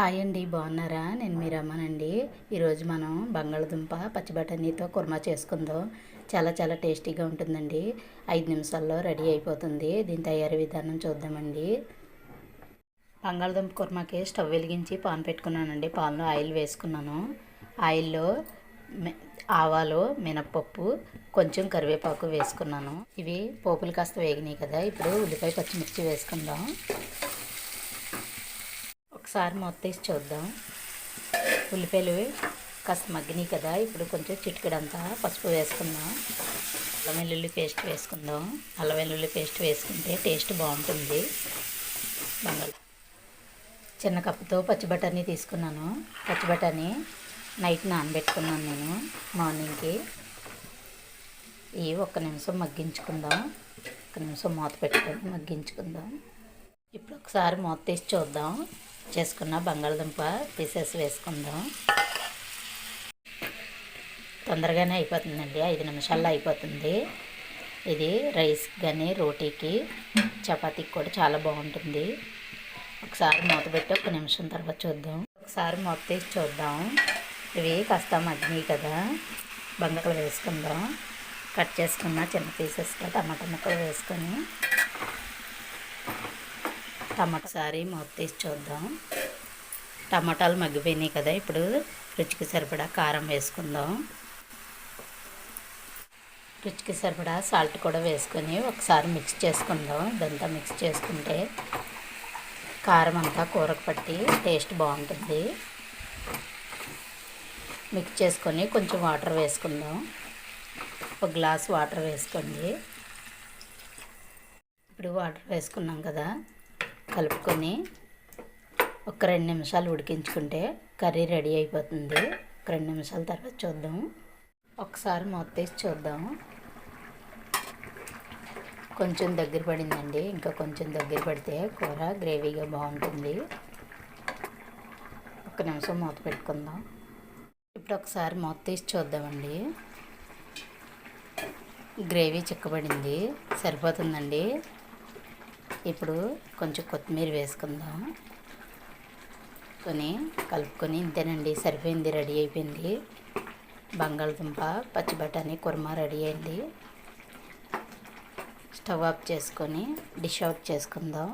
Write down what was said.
Hi అండి, బాగున్నారా? నేను మీ రమ్మనండి. ఈరోజు మనం బంగాళదుంప పచ్చి బఠానీతో కుర్మా చేసుకుందాం. చాలా చాలా టేస్టీగా ఉంటుందండి. 5 నిమిషాల్లో రెడీ అయిపోతుంది. దీని తయారీ విధానం చూద్దామండి. బంగాళదుంప కుర్మాకి స్టవ్ వెలిగించి పాన్ పెట్టుకున్నానండి. పాన్లో ఆయిల్ వేసుకున్నాను. ఆయిల్లో ఆవాలు, మినప్పప్పు, కొంచెం కరివేపాకు వేసుకున్నాను. ఇవి పోపులు కాస్త వేగినాయి కదా, ఇప్పుడు ఉల్లిపాయ పచ్చిమిర్చి వేసుకుందాం. ఒకసారి మూత తీసి చూద్దాం. ఉల్లిపాయలు కాస్త మగ్గినాయి కదా, ఇప్పుడు కొంచెం చిటికెడంతా పసుపు వేసుకుందాం. అల్లం వెల్లుల్లి పేస్ట్ వేసుకుందాం. అల్లం వెల్లుల్లి పేస్ట్ వేసుకుంటే టేస్ట్ బాగుంటుంది. చిన్న కప్పుతో పచ్చి బఠానీ తీసుకున్నాను. పచ్చి బఠానీ నైట్ నానబెట్టుకున్నాను నేను మార్నింగ్కి. ఇవి 1 నిమిషం మగ్గించుకుందాం. 1 నిమిషం మూత పెట్టుకొని మగ్గించుకుందాం. ఇప్పుడు ఒకసారి మూత తీసి చూద్దాం. చేసుకున్న బంగాళదుంప పీసెస్ వేసుకుందాం. తొందరగానే అయిపోతుందండి, 5 నిమిషాల్లో అయిపోతుంది. ఇది రైస్ కానీ రోటీకి చపాతీకి కూడా చాలా బాగుంటుంది. ఒకసారి మూత పెట్టి 1 నిమిషం తర్వాత చూద్దాం. ఒకసారి మూత తీసి చూద్దాం. ఇవి కాస్త మగ్గినాయి కదా, బంగాళాలు వేసుకుందాం. కట్ చేసుకున్న చిన్న పీసెస్గా టమాటా ముక్కలు వేసుకొని టమాటాసారి మూత తీసి చూద్దాం. టమాటాలు మగ్గిపోయినాయి కదా, ఇప్పుడు రుచికి సరిపడా కారం వేసుకుందాం. రుచికి సరిపడా సాల్ట్ కూడా వేసుకొని ఒకసారి మిక్స్ చేసుకుందాం. ఇదంతా మిక్స్ చేసుకుంటే కారం అంతా కూరకు పట్టి టేస్ట్ బాగుంటుంది. మిక్స్ చేసుకొని కొంచెం వాటర్ వేసుకుందాం. 1 గ్లాస్ వాటర్ వేసుకోండి. ఇప్పుడు వాటర్ వేసుకున్నాం కదా, కలుపుకొని ఒక 2 నిమిషాలు ఉడికించుకుంటే కర్రీ రెడీ అయిపోతుంది. 2 నిమిషాల తర్వాత చూద్దాం. ఒకసారి మూత తీసి చూద్దాం. కొంచెం దగ్గర పడిందండి, ఇంకా కొంచెం దగ్గర పడితే కూర గ్రేవీగా బాగుంటుంది. 1 నిమిషం మూత పెట్టుకుందాం. ఇప్పుడు ఒకసారి మూత తీసి చూద్దామండి. గ్రేవీ చిక్కబడింది, సరిపోతుందండి. ఇప్పుడు కొంచెం కొత్తిమీర వేసుకుందాం. కలుపుకొని ఇంతేనండి, సరిపోయింది, రెడీ అయిపోయింది. బంగాళదుంప పచ్చి బఠానీ కుర్మా రెడీ అయింది. స్టవ్ ఆఫ్ చేసుకొని డిష్ అవుట్ చేసుకుందాం.